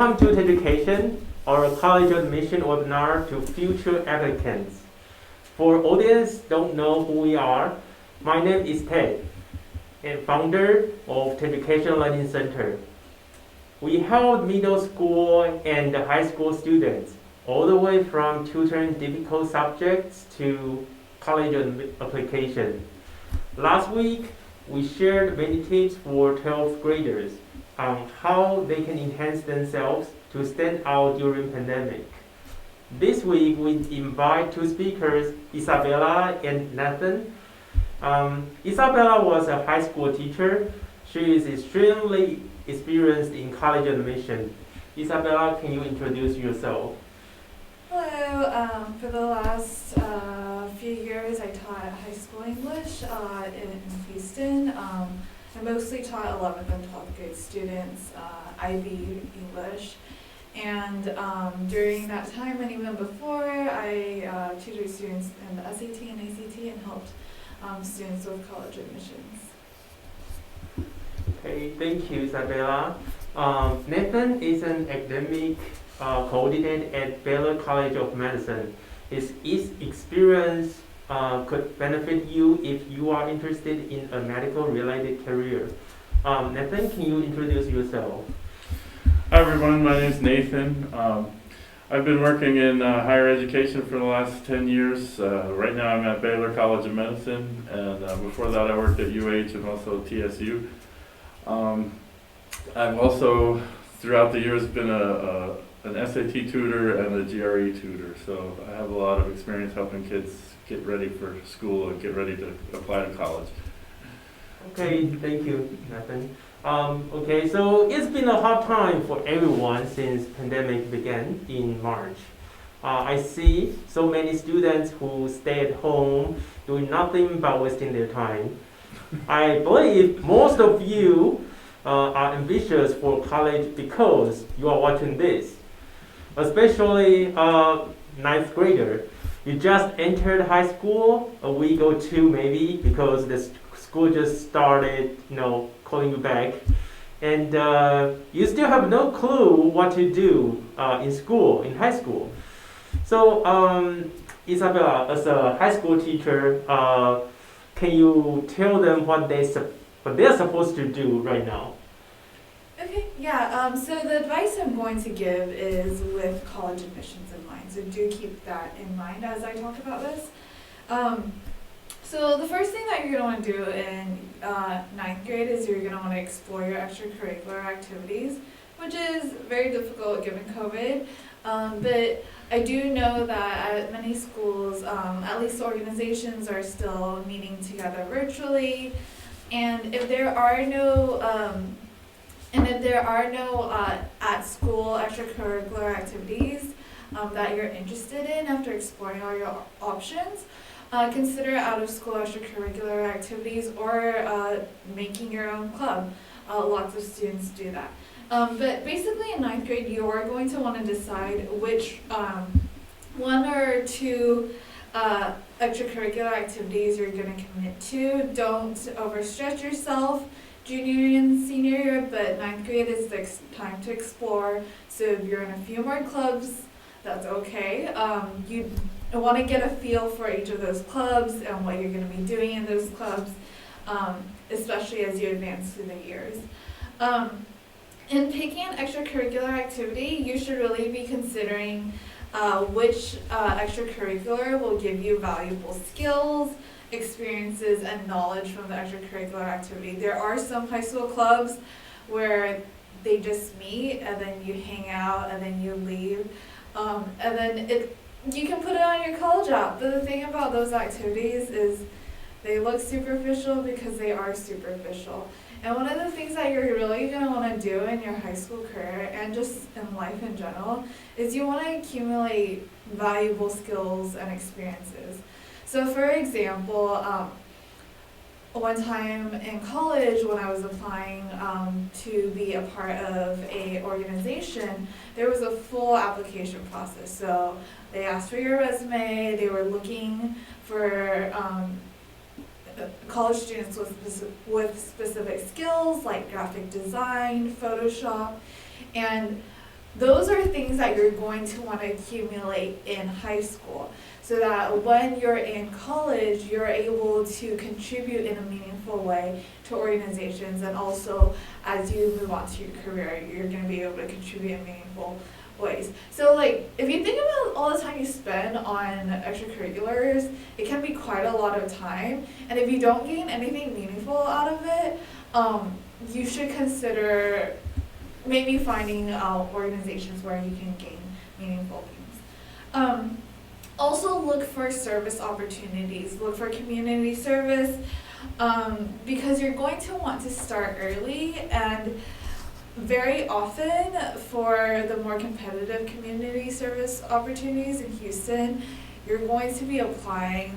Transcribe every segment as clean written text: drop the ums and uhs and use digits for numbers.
Welcome to Education, our college admission webinar to future applicants. For audience don't know who we are, my name is Ted, and founder of Education Learning Center. We help middle school and high school students all the way from tutoring difficult subjects to college application. Last week, we shared many tips for 12th graders on how they can enhance themselves to stand out during pandemic. This week, we invite two speakers, Isabella and Nathan. Isabella was a high school teacher. She is extremely experienced in college admission. Isabella, can you introduce yourself? Hello. For the last few years, I taught high school English in Houston. I mostly taught 11th and 12th grade students IB English. And during that time and even before, I tutored students in the SAT and ACT and helped students with college admissions. Okay, thank you, Isabella. Nathan is an academic coordinator at Baylor College of Medicine. His experience could benefit you if you are interested in a medical-related career. Nathan, can you introduce yourself? Hi everyone, my name is Nathan. I've been working in higher education for the last 10 years. Right now I'm at Baylor College of Medicine, and before that I worked at UH and also TSU. I've also, throughout the years, been an SAT tutor and a GRE tutor, so I have a lot of experience helping kids get ready for school and get ready to apply to college. Okay, thank you, Nathan. Okay, so it's been a hard time for everyone since pandemic began in March. I see so many students who stay at home doing nothing but wasting their time. I believe most of you are ambitious for college because you are watching this, especially ninth grader. You just entered high school a week or two maybe because the school just started, calling you back, and you still have no clue what to do in school, in high school. So, Isabella, as a high school teacher, can you tell them what they're supposed to do right now? Okay, yeah, so the advice I'm going to give is with college admissions in mind, so do keep that in mind as I talk about this. So the first thing that you're going to want to do in ninth grade is you're going to want to explore your extracurricular activities, which is very difficult given COVID, but I do know that at many schools, at least organizations are still meeting together virtually, and if there are no at school extracurricular activities that you're interested in after exploring all your options, consider out-of-school extracurricular activities or making your own club. Lots of students do that. But basically in ninth grade, you are going to want to decide which one or two extracurricular activities you're going to commit to. Don't overstretch yourself junior and senior year, but ninth grade is the time to explore. So if you're in a few more clubs, that's okay. You want to get a feel for each of those clubs and what you're going to be doing in those clubs, especially as you advance through the years. In picking an extracurricular activity, you should really be considering which extracurricular will give you valuable skills, experiences, and knowledge from the extracurricular activity. There are some high school clubs where they just meet and then you hang out and then you leave. And then you can put it on your college app. But the thing about those activities is they look superficial because they are superficial. And one of the things that you're really going to want to do in your high school career and just in life in general is you want to accumulate valuable skills and experiences. So for example, one time in college when I was applying to be a part of a organization, there was a full application process. So they asked for your resume, they were looking for college students with specific skills like graphic design, Photoshop, and those are things that you're going to want to accumulate in high school, so that when you're in college, you're able to contribute in a meaningful way to organizations, and also as you move on to your career, you're going to be able to contribute in meaningful ways. So like, if you think about all the time you spend on extracurriculars, it can be quite a lot of time, and if you don't gain anything meaningful out of it, you should consider maybe finding organizations where you can gain meaningful things. Also look for service opportunities, look for community service, because you're going to want to start early, and very often for the more competitive community service opportunities in Houston, you're going to be applying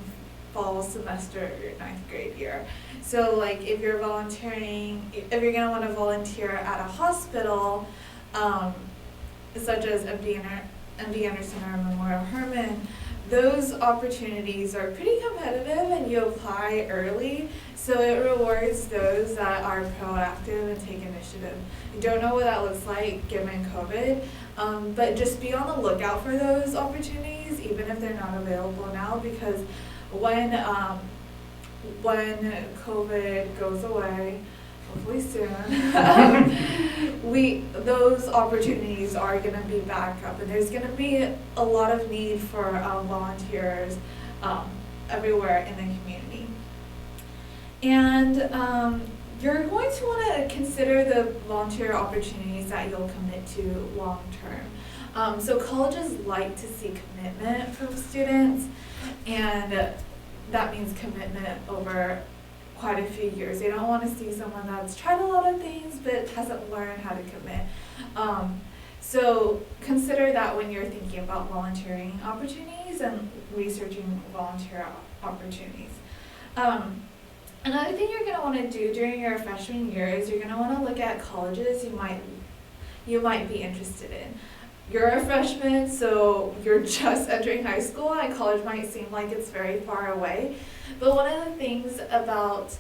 fall semester of your 9th grade year. So like if you're volunteering, if you're going to want to volunteer at a hospital, such as MD Anderson or Memorial Hermann, those opportunities are pretty competitive and you apply early, so it rewards those that are proactive and take initiative. You don't know what that looks like given COVID, but just be on the lookout for those opportunities, even if they're not available now, because when COVID goes away, hopefully soon, those opportunities are going to be back up, and there's going to be a lot of need for volunteers everywhere in the community. And you're going to want to consider the volunteer opportunities that you'll commit to long term. So colleges like to see commitment from students, and that means commitment over quite a few years. They don't want to see someone that's tried a lot of things but hasn't learned how to commit. So consider that when you're thinking about volunteering opportunities and researching volunteer opportunities. Another thing you're going to want to do during your freshman year is you're going to want to look at colleges you might be interested in. You're a freshman, so you're just entering high school, and college might seem like it's very far away. But one of the things about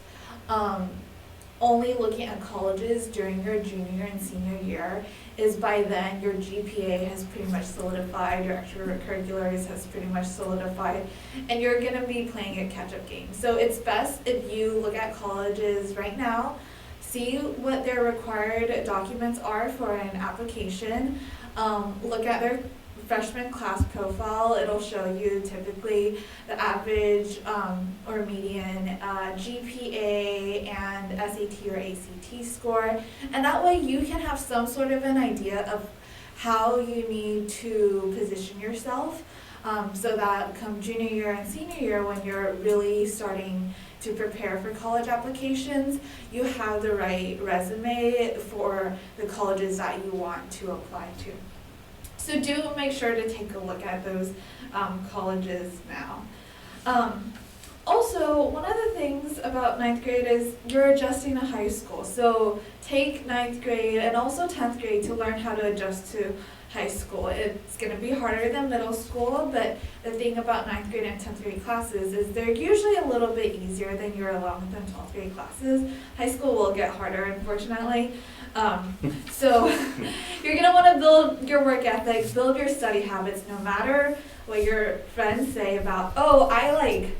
only looking at colleges during your junior and senior year is by then your GPA has pretty much solidified, your extracurriculars has pretty much solidified, and you're going to be playing a catch-up game. So it's best if you look at colleges right now, see what their required documents are for an application, look at their freshman class profile. It'll show you typically the average or median GPA and SAT or ACT score, and that way you can have some sort of an idea of how you need to position yourself, so that come junior year and senior year, when you're really starting to prepare for college applications, you have the right resume for the colleges that you want to apply to. So do make sure to take a look at those colleges now. Also, one of the things about 9th grade is you're adjusting to high school. So take 9th grade and also 10th grade to learn how to adjust to high school. It's going to be harder than middle school, but the thing about 9th grade and 10th grade classes is they're usually a little bit easier than your 11th and 12th grade classes. High school will get harder, unfortunately. So you're going to want to build your work ethic, build your study habits, no matter what your friends say about, oh, I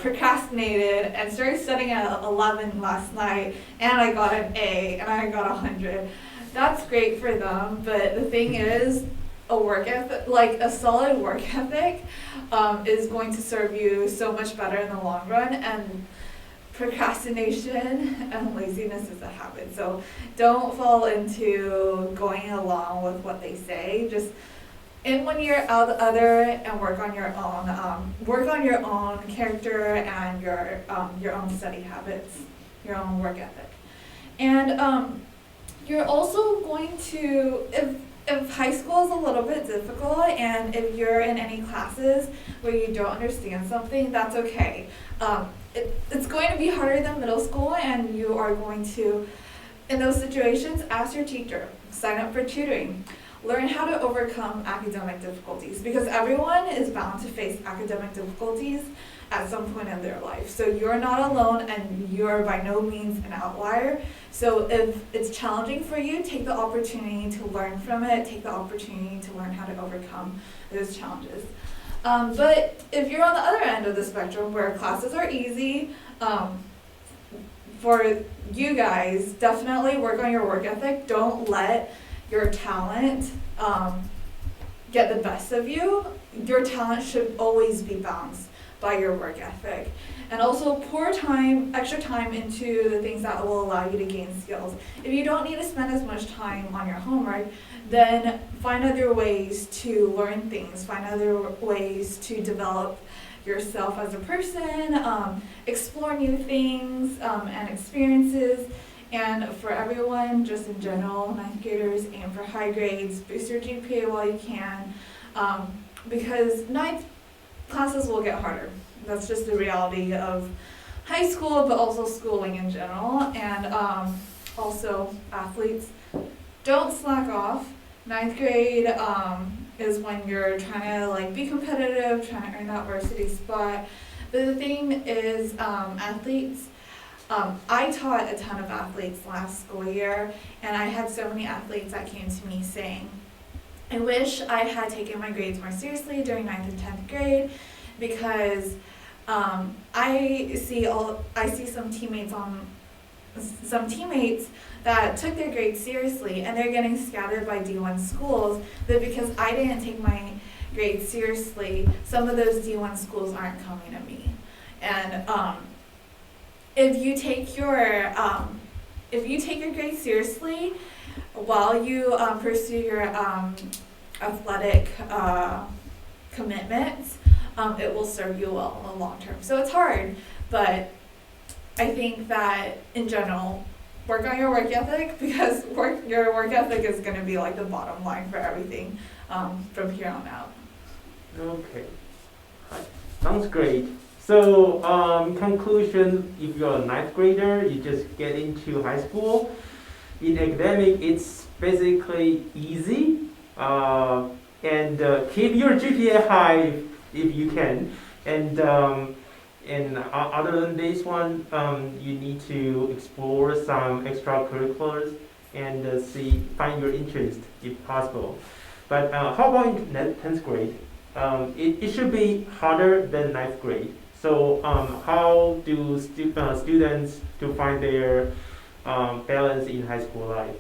procrastinated and started studying at 11 last night and I got an A and I got 100. That's great for them, but the thing is, a work ethic, like a solid work ethic, is going to serve you so much better in the long run, and procrastination and laziness is a habit. So don't fall into going along with what they say. Just in one ear, out the other, and work on your own character and your own study habits, your own work ethic. And you're also going to, if high school is a little bit difficult and if you're in any classes where you don't understand something, that's okay. It's going to be harder than middle school, and you are going to, in those situations, ask your teacher, sign up for tutoring. learn how to overcome academic difficulties, because everyone is bound to face academic difficulties at some point in their life. So you're not alone, and you're by no means an outlier. So if it's challenging for you, take the opportunity to learn from it, take the opportunity to learn how to overcome those challenges. But if you're on the other end of the spectrum where classes are easy, for you guys, definitely work on your work ethic. Don't let your talent get the best of you. Your talent should always be balanced by your work ethic. And also pour extra time into the things that will allow you to gain skills. If you don't need to spend as much time on your homework, then find other ways to learn things, find other ways to develop yourself as a person, explore new things and experiences. And for everyone, just in general, ninth graders, aim for high grades, boost your GPA while you can, because ninth classes will get harder. That's just the reality of high school, but also schooling in general. And also athletes, don't slack off. Ninth grade is when you're trying to like be competitive, trying to earn that varsity spot. But the thing is, athletes, I taught a ton of athletes last school year, and I had so many athletes that came to me saying, I wish I had taken my grades more seriously during 9th and 10th grade, because I see some teammates that took their grades seriously, and they're getting scouted by D1 schools, but because I didn't take my grades seriously, some of those D1 schools aren't coming to me. And if you take your grades seriously while you pursue your athletic commitments, it will serve you well in the long term. So it's hard, but I think that in general, work on your work ethic, because your work ethic is going to be like the bottom line for everything from here on out. Okay, sounds great. So, conclusion, if you're a ninth grader, you just get into high school. In academic, it's basically easy, and keep your GPA high if you can. And other than this one, you need to explore some extracurriculars and find your interest if possible. But how about in 10th grade? It should be harder than 9th grade. So how do students to find their balance in high school life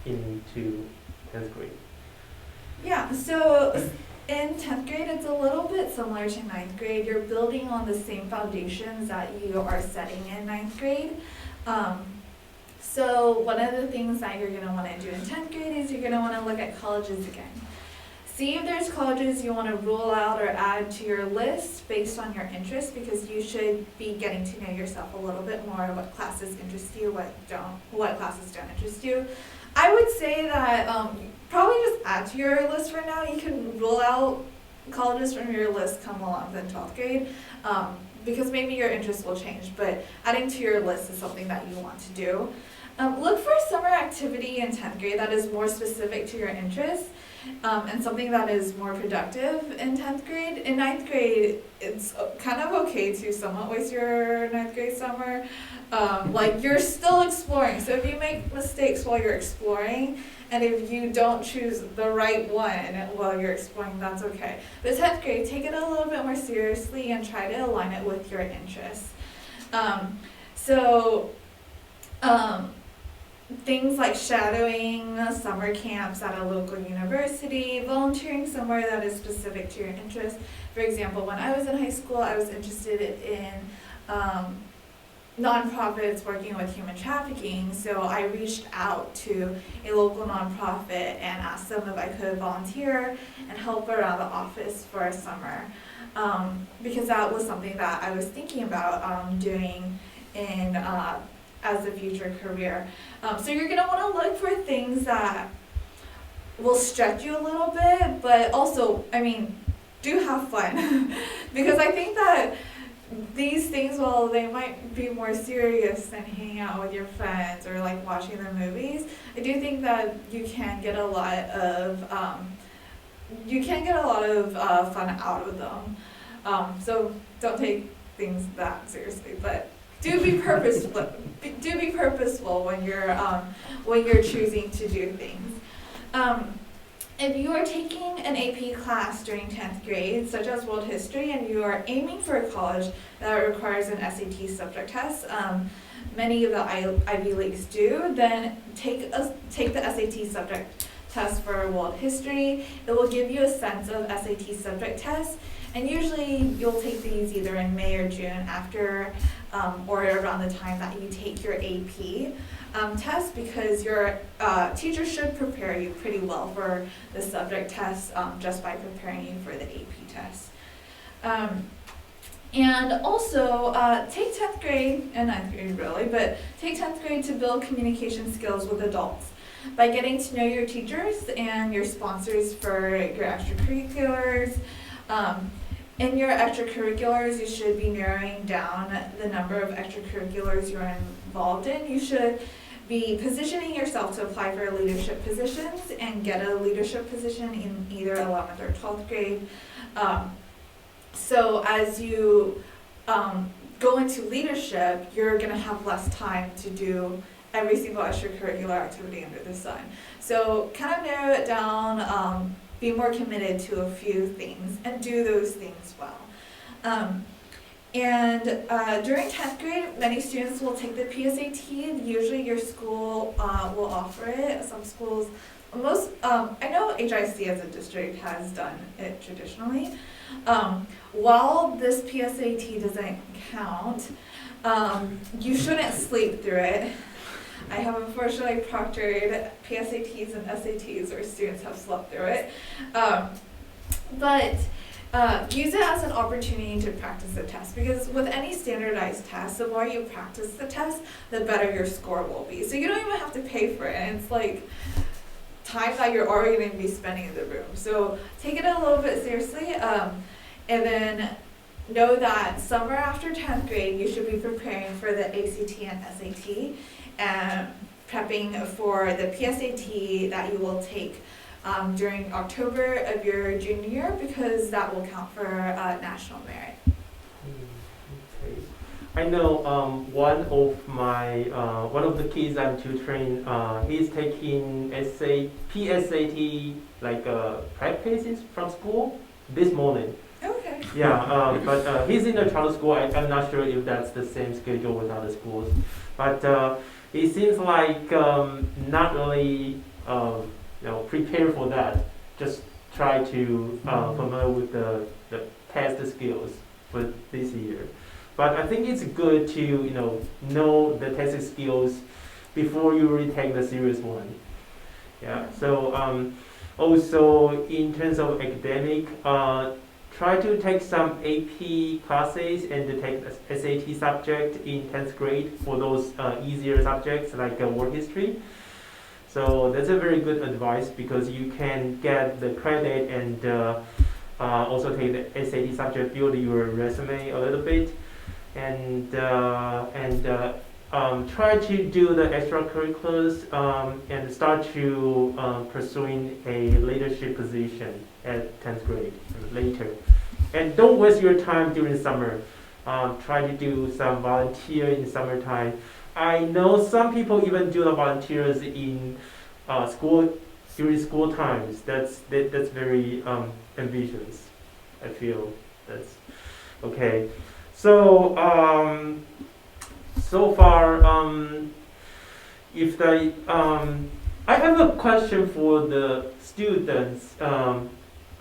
into 10th grade? Yeah, so in 10th grade, it's a little bit similar to 9th grade. You're building on the same foundations that you are setting in 9th grade. So one of the things that you're going to want to do in 10th grade is you're going to want to look at colleges again. See if there's colleges you want to rule out or add to your list based on your interests, because you should be getting to know yourself a little bit more, what classes interest you, what classes don't interest you. I would say that probably just add to your list for now. You can rule out colleges from your list come along in 12th grade, because maybe your interests will change, but adding to your list is something that you want to do. Look for a summer activity in 10th grade that is more specific to your interests, and something that is more productive in 10th grade. In 9th grade, it's kind of okay to somewhat waste your 9th grade summer. Like, you're still exploring, so if you make mistakes while you're exploring, and if you don't choose the right one while you're exploring, that's okay. But 10th grade, take it a little bit more seriously and try to align it with your interests. Things like shadowing summer camps at a local university, volunteering somewhere that is specific to your interests. For example, when I was in high school, I was interested in nonprofits working with human trafficking, so I reached out to a local nonprofit and asked them if I could volunteer and help around the office for a summer, because that was something that I was thinking about doing in as a future career. So you're going to want to look for things that will stretch you a little bit, but also, do have fun. Because I think that these things, while they might be more serious than hanging out with your friends or like watching the movies, I do think that you can get a lot of fun out of them. So don't take things that seriously, but do be purposeful. Do be purposeful when you're choosing to do things. If you are taking an AP class during 10th grade, such as world history, and you are aiming for a college that requires an SAT subject test, many of the Ivy Leagues do, then take the SAT subject test for world history. It will give you a sense of SAT subject tests, and usually you'll take these either in May or June after or around the time that you take your AP test, because your teacher should prepare you pretty well for the subject test just by preparing you for the AP test. And also take 10th grade and 9th grade really, but take 10th grade to build communication skills with adults by getting to know your teachers and your sponsors for your extracurriculars. In your extracurriculars, you should be narrowing down the number of extracurriculars you're involved in. You should be positioning yourself to apply for leadership positions and get a leadership position in either 11th or 12th grade. So as you go into leadership, you're going to have less time to do every single extracurricular activity under the sun. So kind of narrow it down, be more committed to a few things, and do those things well. During 10th grade, many students will take the PSAT. Usually your school will offer it. Some schools, I know HIC as a district has done it traditionally. While this PSAT doesn't count, you shouldn't sleep through it. I have unfortunately proctored PSATs and SATs where students have slept through it. But use it as an opportunity to practice the test, because with any standardized test, the more you practice the test, the better your score will be. So you don't even have to pay for it, and it's like time that you're already going to be spending in the room. So take it a little bit seriously, and then know that summer after 10th grade, you should be preparing for the ACT and SAT, and prepping for the PSAT that you will take during October of your junior year, because that will count for national merit. Okay. I know one of the kids I'm tutoring, he's taking PSAT like prep cases from school this morning. Okay. Yeah, but he's in a charter school. I'm not sure if that's the same schedule with other schools, but it seems like not really prepare for that. Just try to familiar with the test skills for this year. But I think it's good to know the test skills before you really take the serious one. Yeah. So also in terms of academic, try to take some AP classes and to take the SAT subject in 10th grade for those easier subjects like world history. So that's a very good advice, because you can get the credit and also take the SAT subject, build your resume a little bit, and try to do the extracurriculars and start to pursuing a leadership position at 10th grade later. And don't waste your time during summer. Try to do some volunteer in summertime. I know some people even do the volunteers in school during school times. That's very ambitious. I feel that's okay. So so far, if the I have a question for the students.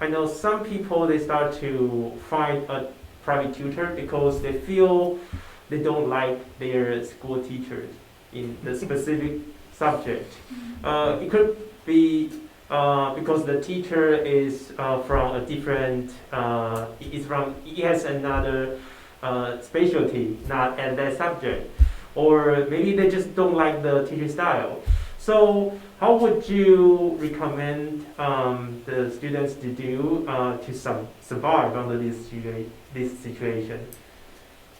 I know some people, they start to find a private tutor because they feel they don't like their school teachers in the specific subject. It could be because the teacher is from a different, he has another specialty, not at that subject, or maybe they just don't like the teaching style. So how would you recommend the students to do to survive under this situation?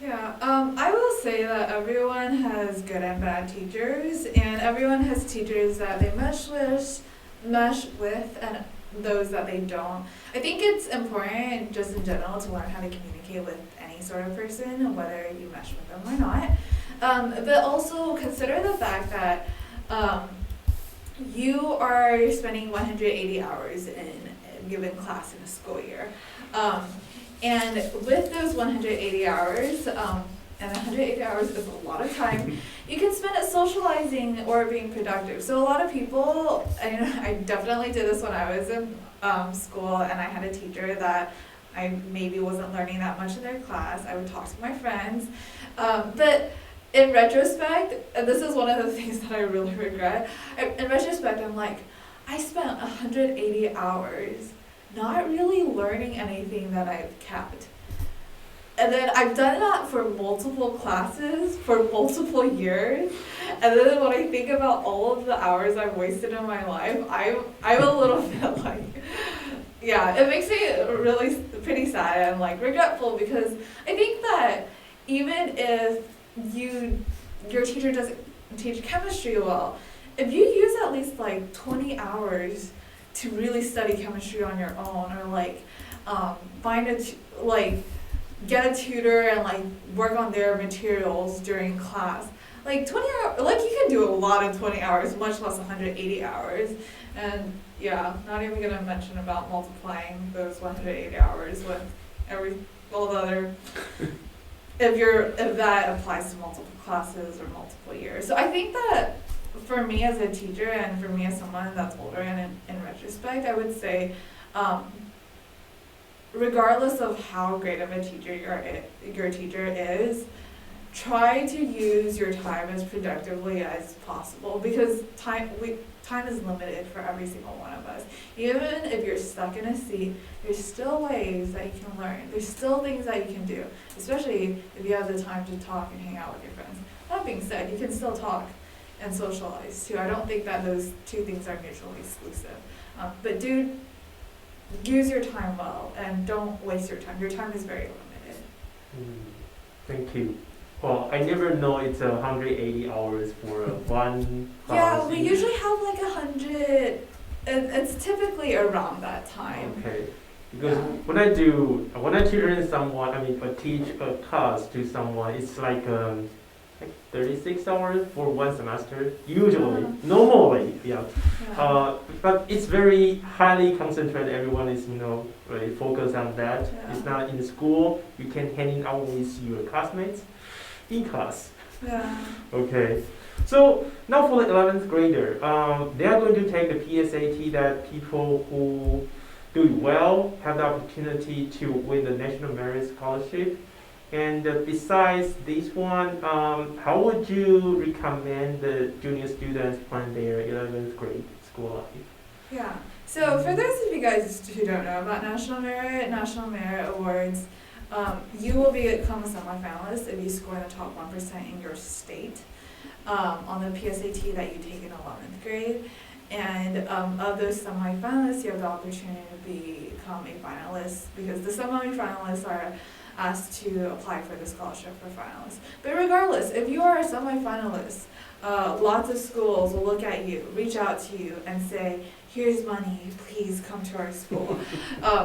Yeah, I will say that everyone has good and bad teachers, and everyone has teachers that they mesh with, and those that they don't. I think it's important, just in general, to learn how to communicate with any sort of person, whether you mesh with them or not. But also consider the fact that you are spending 180 hours in a given class in a school year. And with those 180 hours, and 180 hours is a lot of time, you can spend it socializing or being productive. So a lot of people, I definitely did this when I was in school, and I had a teacher that I maybe wasn't learning that much in their class. I would talk to my friends. But in retrospect, and this is one of the things that I really regret, in retrospect, I'm like, I spent 180 hours not really learning anything that I've kept. And then I've done that for multiple classes, for multiple years. And then when I think about all of the hours I've wasted in my life, I'm a little bit like, yeah, it makes me really pretty sad and like regretful, because I think that even if your teacher doesn't teach chemistry well, if you use at least like 20 hours to really study chemistry on your own, or like get a tutor and like work on their materials during class, like 20 hours, like you can do a lot of 20 hours, much less 180 hours. And yeah, not even gonna mention about multiplying those 180 hours with all the other, if that applies to multiple classes or multiple years. So I think that for me as a teacher, and for me as someone that's older, and in retrospect, I would say, regardless of how great of a teacher your teacher is, try to use your time as productively as possible, because time is limited for every single one of us. Even if you're stuck in a seat, there's still ways that you can learn. There's still things that you can do, especially if you have the time to talk and hang out with your friends. That being said, you can still talk and socialize too. I don't think that those two things are mutually exclusive. But do use your time well, and don't waste your time. Your time is very limited. Thank you. Well, I never know it's 180 hours for one class. Yeah, we usually have like 100. It's typically around that time. Okay. Because when I tutor someone, I teach a class to someone, it's like 36 hours for one semester, usually, normally, yeah. But it's very highly concentrated. Everyone is, really focused on that. Yeah. It's not in school. You can hang out with your classmates in class. Yeah. Okay. So now for the 11th grader, they are going to take the PSAT, that people who do well have the opportunity to win the National Merit Scholarship. And besides this one, how would you recommend the junior students plan their 11th grade school life? Yeah. So for those of you guys who don't know about National Merit Awards, you will become a semifinalist if you score in the top 1% in your state on the PSAT that you take in 11th grade. And of those semifinalists, you have the opportunity to become a finalist, because the semifinalists are asked to apply for the scholarship for finalists. But regardless, if you are a semifinalist, lots of schools will look at you, reach out to you, and say, here's money, please come to our school.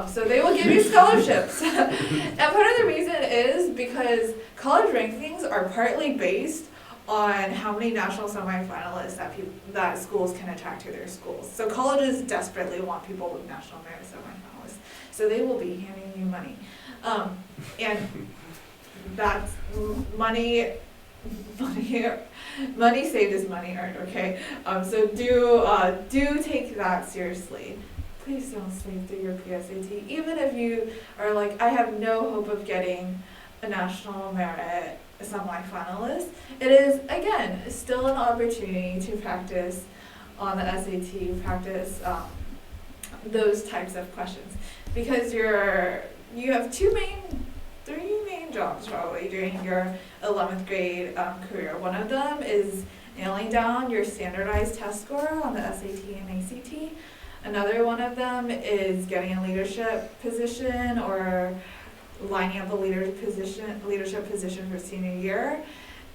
So they will give you scholarships. And part of the reason is because college rankings are partly based on how many national semifinalists that schools can attract to their schools. So colleges desperately want people with national merit semifinalists. So they will be handing you money. And that's money saved is money earned, okay? So do take that seriously. Please don't sleep through your PSAT. Even if you are like, I have no hope of getting a national merit semi-finalist, it is, again, still an opportunity to practice on the SAT, practice those types of questions. Because you have three main jobs probably during your 11th grade career. One of them is nailing down your standardized test score on the SAT and ACT. Another one of them is getting a leadership position or lining up a leadership position for senior year.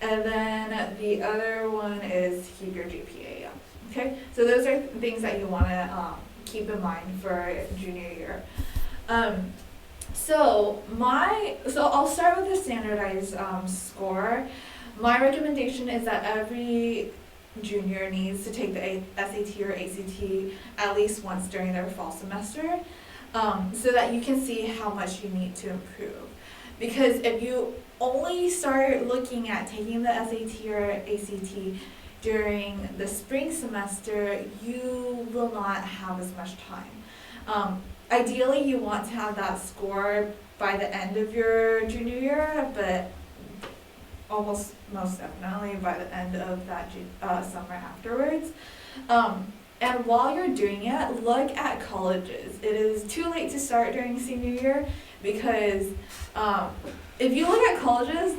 And then the other one is to keep your GPA up. Okay, so those are things that you want to keep in mind for junior year. So I'll start with the standardized score. My recommendation is that every junior needs to take the SAT or ACT at least once during their fall semester, so that you can see how much you need to improve. Because if you only start looking at taking the SAT or ACT during the spring semester, you will not have as much time. Ideally, you want to have that score by the end of your junior year, but most definitely by the end of that summer afterwards. And while you're doing it, look at colleges. It is too late to start during senior year because if you look at colleges,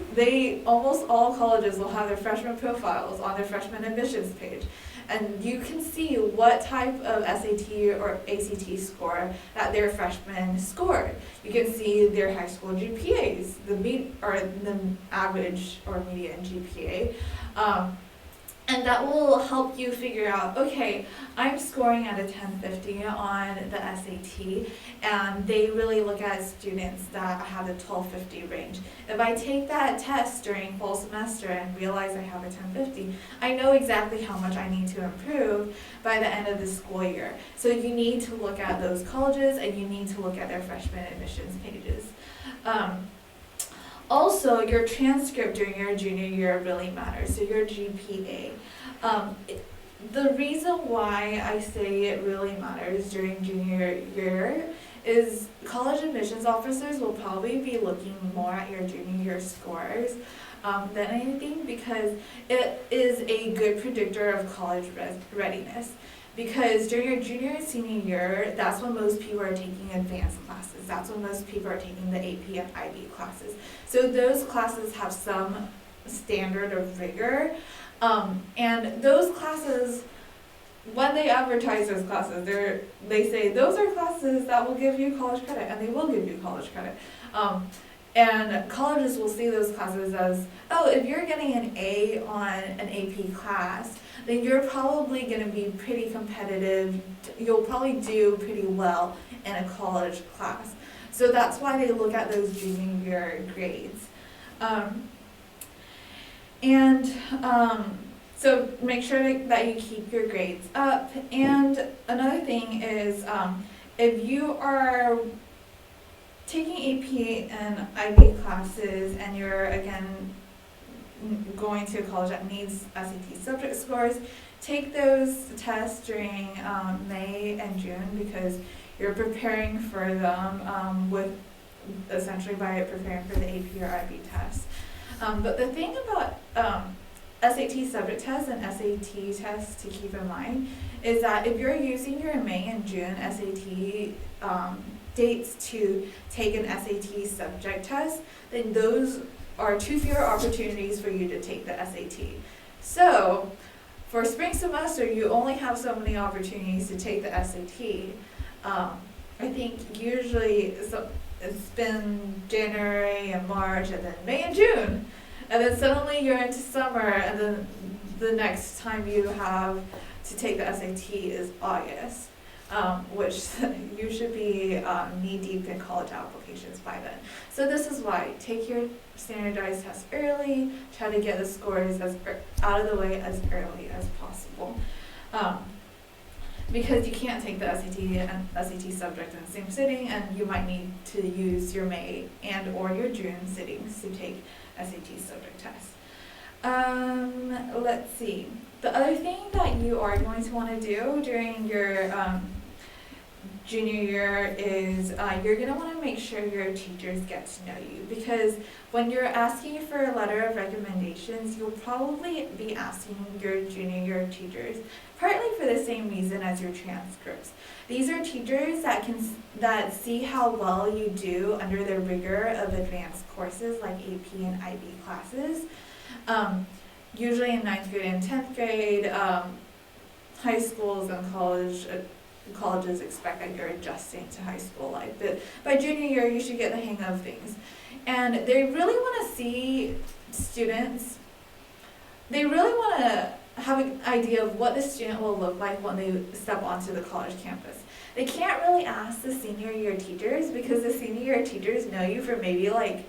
almost all colleges will have their freshman profiles on their freshman admissions page. And you can see what type of SAT or ACT score that their freshmen scored. You can see their high school GPAs, the average or median GPA. And that will help you figure out, okay, I'm scoring at a 1050 on the SAT, and they really look at students that have the 1250 range. If I take that test during fall semester and realize I have a 1050, I know exactly how much I need to improve by the end of the school year. So you need to look at those colleges, and you need to look at their freshman admissions pages. Also, your transcript during your junior year really matters, so your GPA. The reason why I say it really matters during junior year is college admissions officers will probably be looking more at your junior year scores than anything, because it is a good predictor of college readiness. Because during your junior and senior year, that's when most people are taking advanced classes. That's when most people are taking the AP and IB classes. So those classes have some standard of rigor. And those classes, when they advertise those classes, they say those are classes that will give you college credit, and they will give you college credit. And colleges will see those classes as, oh, if you're getting an A on an AP class, then you're probably going to be pretty competitive. You'll probably do pretty well in a college class. So that's why they look at those junior year grades. So make sure that you keep your grades up. And another thing is, if you are taking AP and IB classes and you're, again, going to a college that needs SAT subject scores, take those tests during May and June, because you're preparing for them essentially by preparing for the AP or IB test. But the thing about SAT subject tests and SAT tests to keep in mind is that if you're using your May and June SAT dates to take an SAT subject test, then those are 2 fewer opportunities for you to take the SAT. So for spring semester, you only have so many opportunities to take the SAT. I think usually it's been January and March, and then May and June, and then suddenly you're into summer, and then the next time you have to take the SAT is August, which you should be knee-deep in college applications by then. So this is why, take your standardized tests early, try to get the scores out of the way as early as possible. Because you can't take the SAT and SAT subject in the same sitting, and you might need to use your May and or your June sittings to take SAT subject tests. Let's see. The other thing that you are going to want to do during your junior year is you're going to want to make sure your teachers get to know you, because when you're asking for a letter of recommendations, you'll probably be asking your junior year teachers, partly for the same reason as your transcripts. These are teachers that see how well you do under the rigor of advanced courses like AP and IB classes. Usually in 9th grade and 10th grade, high schools and college colleges expect that you're adjusting to high school life. But by junior year, you should get the hang of things. And they really want to see students, they really want to have an idea of what the student will look like when they step onto the college campus. They can't really ask the senior year teachers because the senior year teachers know you for maybe like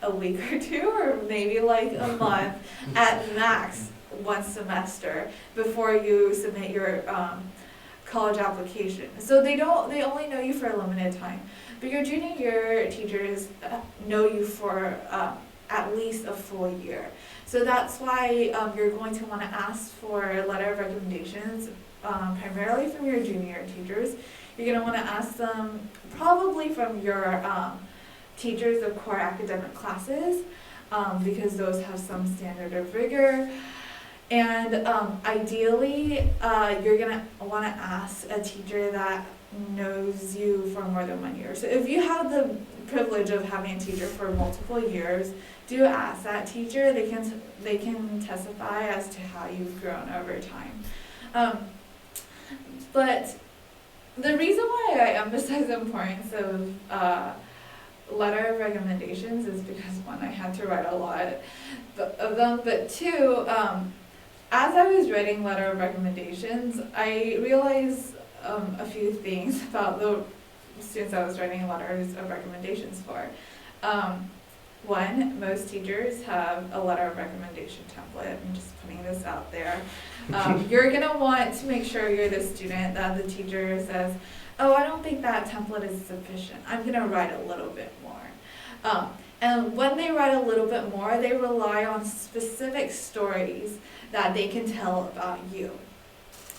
a week or two, or maybe like a month at max, one semester before you submit your college application. So they only know you for a limited time. But your junior year teachers know you for at least a full year. So that's why you're going to want to ask for a letter of recommendations, primarily from your junior year teachers. You're going to want to ask them probably from your teachers of core academic classes, because those have some standard of rigor. And ideally, you're going to want to ask a teacher that knows you for more than 1 year. So if you have the privilege of having a teacher for multiple years, do ask that teacher. They can testify as to how you've grown over time. But the reason why I emphasize the importance of letter of recommendations is because, one, I had to write a lot of them, but two, as I was writing letter of recommendations, I realized a few things about the students I was writing letters of recommendations for. One, most teachers have a letter of recommendation template. I'm just putting this out there. You're going to want to make sure you're the student that the teacher says, oh, I don't think that template is sufficient. I'm going to write a little bit more. And when they write a little bit more, they rely on specific stories that they can tell about you.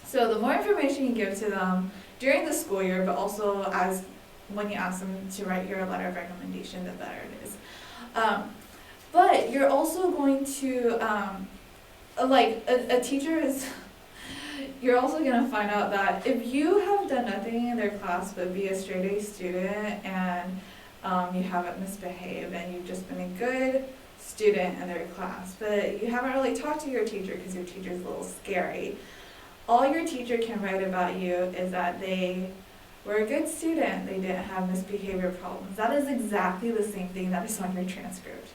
So the more information you give to them during the school year, but also as when you ask them to write your letter of recommendation, the better it is. But you're also going to, like a teacher is, you're also going to find out that if you have done nothing in their class but be a straight A student and you haven't misbehaved and you've just been a good student in their class, but you haven't really talked to your teacher because your teacher's a little scary, all your teacher can write about you is that they were a good student, they didn't have misbehavior problems. That is exactly the same thing that is on your transcript.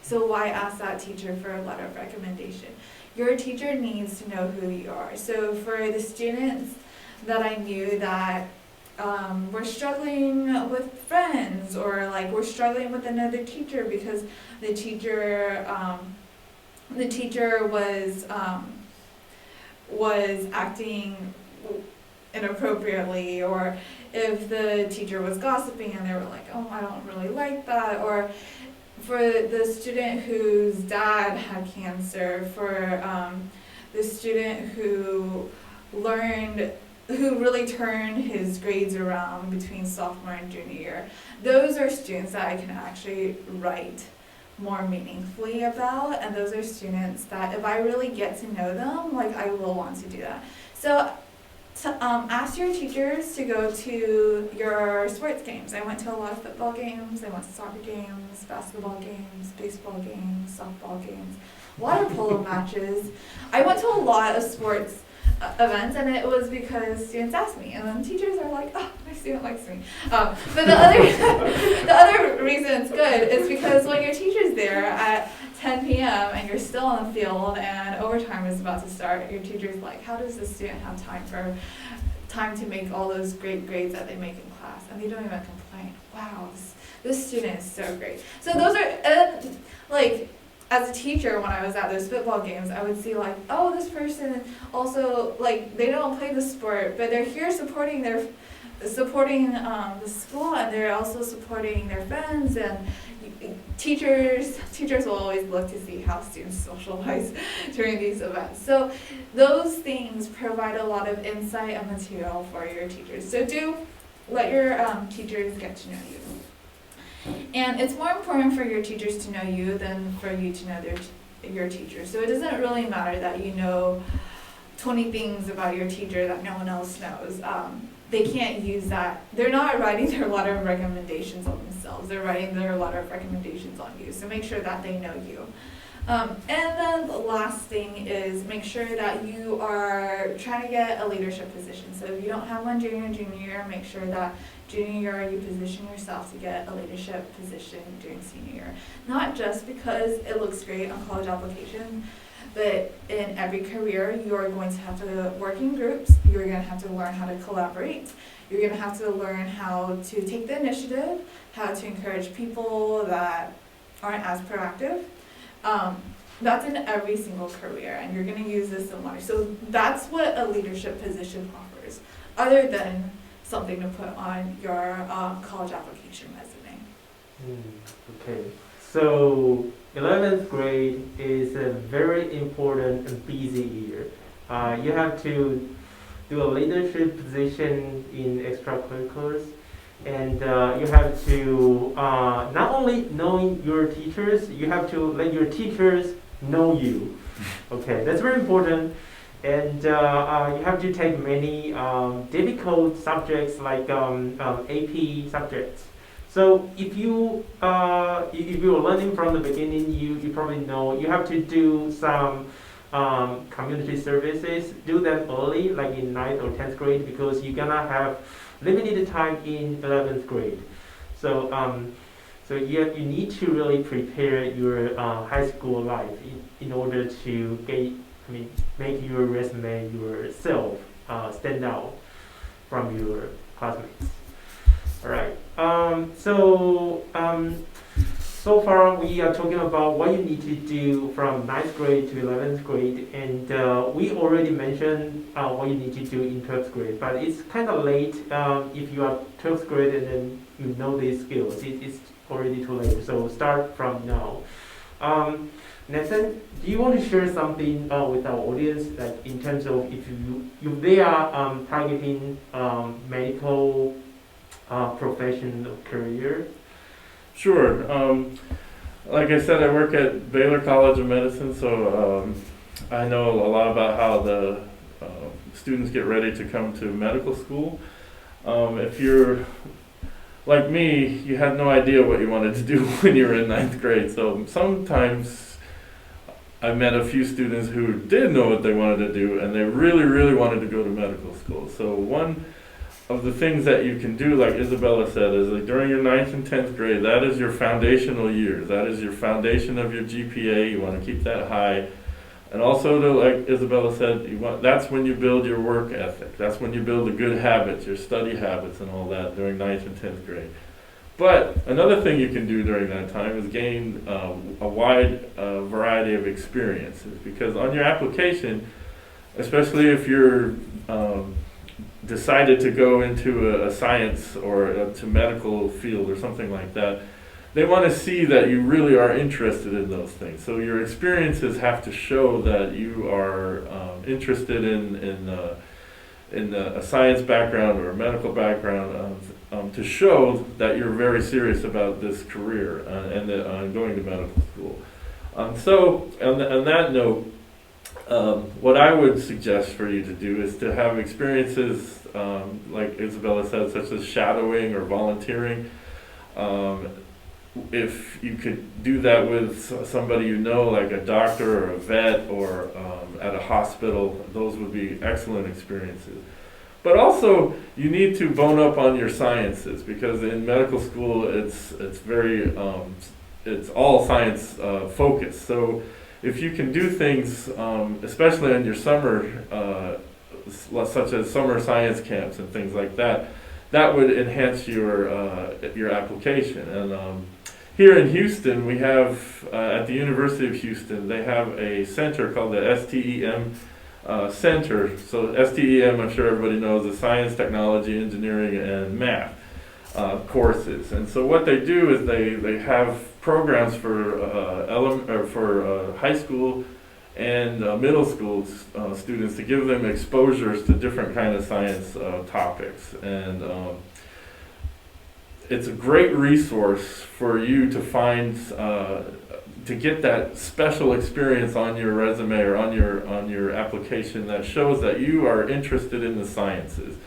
So why ask that teacher for a letter of recommendation? Your teacher needs to know who you are. So for the students that I knew that were struggling with friends, or like were struggling with another teacher because the teacher was acting inappropriately, or if the teacher was gossiping and they were like, oh, I don't really like that, or for the student whose dad had cancer, for the student who really turned his grades around between sophomore and junior year. Those are students that I can actually write more meaningfully about, and those are students that if I really get to know them, like I will want to do that. So ask your teachers to go to your sports games. I went to a lot of football games, I went to soccer games, basketball games, baseball games, softball games, water polo matches. I went to a lot of sports events, and it was because students asked me, and then teachers are like, oh, my student likes me. But the other reason it's good is because when your teacher's there at 10 p.m. and you're still on the field and overtime is about to start, your teacher's like, how does the student have time to make all those great grades that they make in class? And they don't even complain. Wow, this student is so great. So those are, like, as a teacher, when I was at those football games, I would see like, oh, this person also, like, they don't play the sport, but they're here supporting the school, and they're also supporting their friends, and teachers will always look to see how students socialize during these events. So those things provide a lot of insight and material for your teachers. So do let your teachers get to know you. And it's more important for your teachers to know you than for you to know your teacher. So it doesn't really matter that you know 20 things about your teacher that no one else knows. They can't use that. They're not writing their letter of recommendations on themselves. They're writing their letter of recommendations on you. So make sure that they know you. And then the last thing is make sure that you are trying to get a leadership position. So if you don't have one junior and junior year, make sure that junior year you position yourself to get a leadership position during senior year. Not just because it looks great on college application, but in every career you're going to have to work in groups, you're going to have to learn how to collaborate, you're going to have to learn how to take the initiative, how to encourage people that aren't as proactive. That's in every single career, and you're going to use this in life. So that's what a leadership position offers, other than something to put on your college application resume. Okay, so 11th grade is a very important and busy year. You have to do a leadership position in extracurriculars, and you have to not only know your teachers, you have to let your teachers know you. Okay, that's very important. And you have to take many difficult subjects like AP subjects. So if you are learning from the beginning, you probably know you have to do some community services. Do that early, like in 9th or 10th grade, because you're gonna have limited time in 11th grade. So so you need to really prepare your high school life in order to make your resume yourself stand out from your classmates. All right. So far we are talking about what you need to do from 9th grade to 11th grade, and we already mentioned what you need to do in 12th grade, but it's kind of late if you are 12th grade and then you know these skills. It's already too late, so start from now. Nathan, do you want to share something with our audience, like in terms of if they are targeting medical profession or career? Sure. Like I said, I work at Baylor College of Medicine, so I know a lot about how the students get ready to come to medical school. If you're like me, you had no idea what you wanted to do when you were in 9th grade, so sometimes I met a few students who did know what they wanted to do, and they really, really wanted to go to medical school. So one of the things that you can do, like Isabella said, is like during your 9th and 10th grade, that is your foundational years. That is your foundation of your GPA. You want to keep that high. And also, like Isabella said, that's when you build your work ethic. That's when you build the good habits, your study habits and all that during 9th and 10th grade. But another thing you can do during that time is gain a wide variety of experiences, because on your application, especially if you're decided to go into a science or to medical field or something like that, they want to see that you really are interested in those things. So your experiences have to show that you are interested in a science background or a medical background, to show that you're very serious about this career and going to medical school. So on that note, what I would suggest for you to do is to have experiences, like Isabella said, such as shadowing or volunteering. If you could do that with somebody you know, like a doctor or a vet or at a hospital, those would be excellent experiences. But also, you need to bone up on your sciences, because in medical school, it's very it's all science focused. So if you can do things, especially on your summer, such as summer science camps and things like that, that would enhance your application. And here in Houston, we have at the University of Houston, they have a center called the STEM Center. So STEM, I'm sure everybody knows, is Science, Technology, Engineering, and Math courses. And so what they do is they have programs for high school and middle school students to give them exposures to different kind of science topics. And it's a great resource for you to find to get that special experience on your resume or on your application that shows that you are interested in the sciences.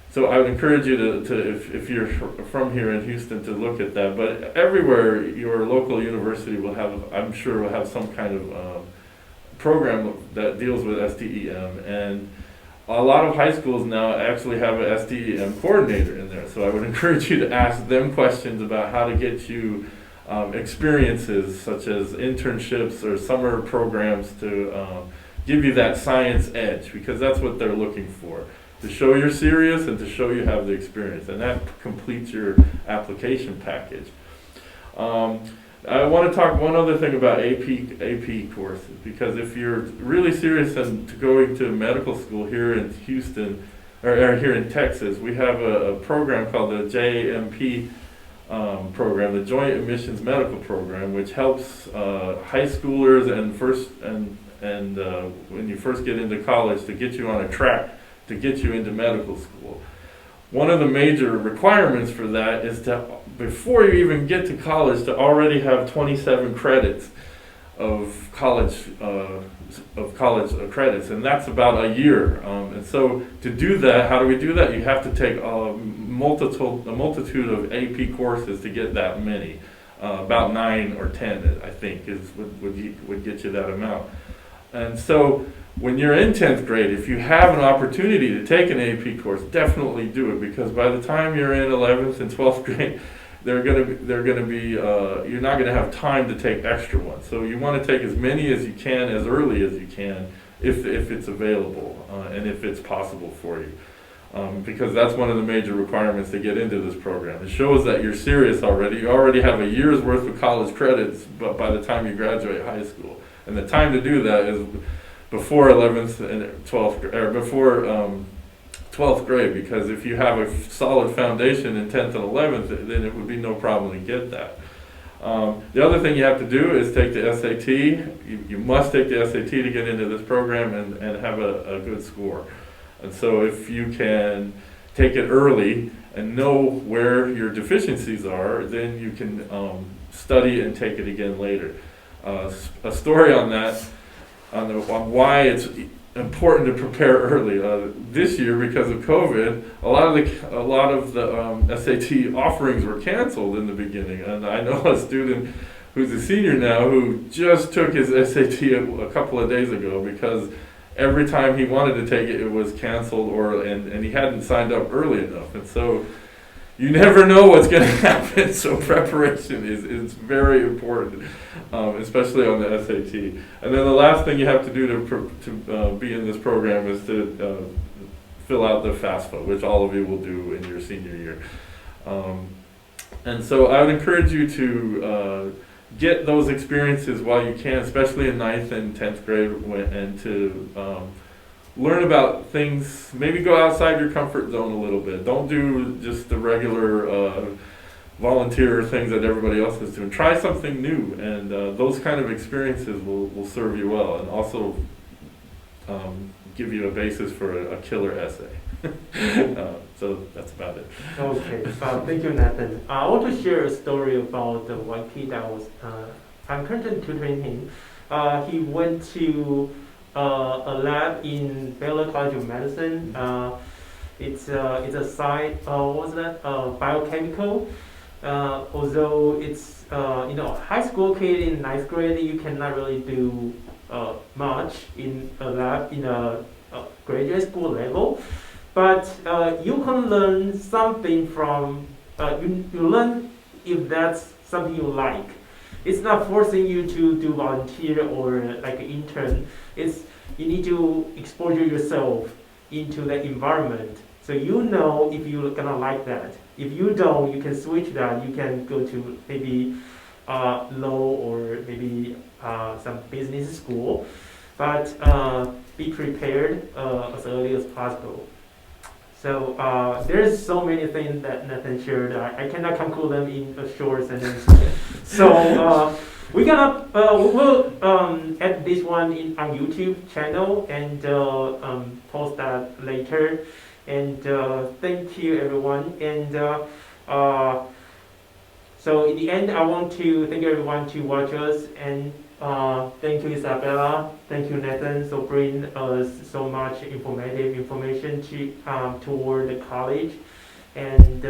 So I would encourage you if you're from here in Houston, to look at that. But everywhere, your local university will have, I'm sure, will have some kind of program that deals with STEM. And a lot of high schools now actually have a STEM coordinator in there. So I would encourage you to ask them questions about how to get you experiences such as internships or summer programs to give you that science edge, because that's what they're looking for. To show you're serious and to show you have the experience, and that completes your application package. I want to talk one other thing about AP courses, because if you're really serious and to going to medical school here in Houston, or here in Texas, we have a program called the JMP program, the Joint Admissions Medical Program, which helps high schoolers and when you first get into college, to get you on a track to get you into medical school. One of the major requirements for that is to, before you even get to college, to already have 27 credits of college credits, and that's about a year. And so to do that, how do we do that? You have to take a multitude of AP courses to get that many. About 9 or 10, I think, would get you that amount. And so when you're in 10th grade, if you have an opportunity to take an AP course, definitely do it, because by the time you're in 11th and 12th grade, you're not going to have time to take extra ones. So you want to take as many as you can, as early as you can, if it's available and if it's possible for you. Because that's one of the major requirements to get into this program. It shows that you're serious already. You already have a year's worth of college credits, but by the time you graduate high school. And the time to do that is before 11th and 12th, or before 12th grade, because if you have a solid foundation in 10th and 11th, then it would be no problem to get that. The other thing you have to do is take the SAT. You must take the SAT to get into this program and have a good score. And so if you can take it early and know where your deficiencies are, then you can study and take it again later. A story on that, on why it's important to prepare early. This year, because of COVID, a lot of the SAT offerings were canceled in the beginning, and I know a student who's a senior now who just took his SAT a couple of days ago, because every time he wanted to take it, it was canceled, and he hadn't signed up early enough. And so you never know what's going to happen, so preparation is very important, especially on the SAT. And then the last thing you have to do to be in this program is to fill out the FAFSA, which all of you will do in your senior year. And so I would encourage you to get those experiences while you can, especially in 9th and 10th grade, and to learn about things. Maybe go outside your comfort zone a little bit. Don't do just the regular volunteer things that everybody else is doing. Try something new, and those kind of experiences will serve you well, and also give you a basis for a killer essay. So that's about it. Okay, thank you, Nathan. I want to share a story about one kid that I'm currently tutoring him. He went to a lab in Baylor College of Medicine. It's a site, what was that? Biochemical. Although it's high school kid in 9th grade, you cannot really do much in a lab in a graduate school level. But you can learn something from, you learn if that's something you like. It's not forcing you to do volunteer or like an intern. It's you need to exposure yourself into the environment. So you know if you're gonna like that. If you don't, you can switch that. You can go to maybe law or maybe some business school. But be prepared as early as possible. So there's so many things that Nathan shared. I cannot conclude them in a short sentence. So we will add this one on YouTube channel and post that later. And thank you everyone. And so in the end, I want to thank everyone to watch us. And Thank you, Isabella. Thank you, Nathan. So bring us so much information toward the college, and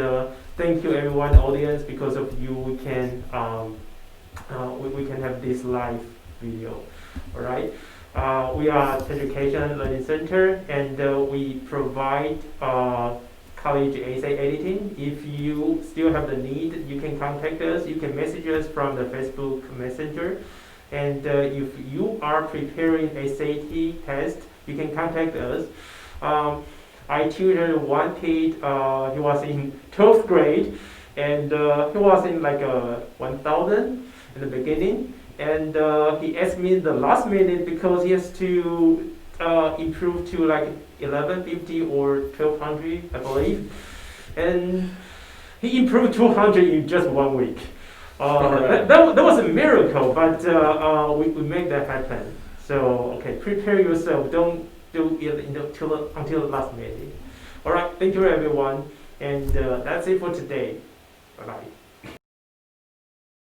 thank you, everyone, audience. Because of you, we can have this live video. All right. We are Education Learning Center, and we provide college essay editing. If you still have the need, you can contact us. You can message us from the Facebook Messenger. And if you are preparing a SAT test, you can contact us. I tutored one kid. He was in 12th grade, and he was in like 1,000 in the beginning. And he asked me the last minute because he has to improve to like 1150 or 1200, I believe. And he improved 200 in just 1 week. That was a miracle, but we made that happen. So, okay, prepare yourself. Don't do it until the last minute. All right, thank you, everyone. And that's it for today. Bye-bye.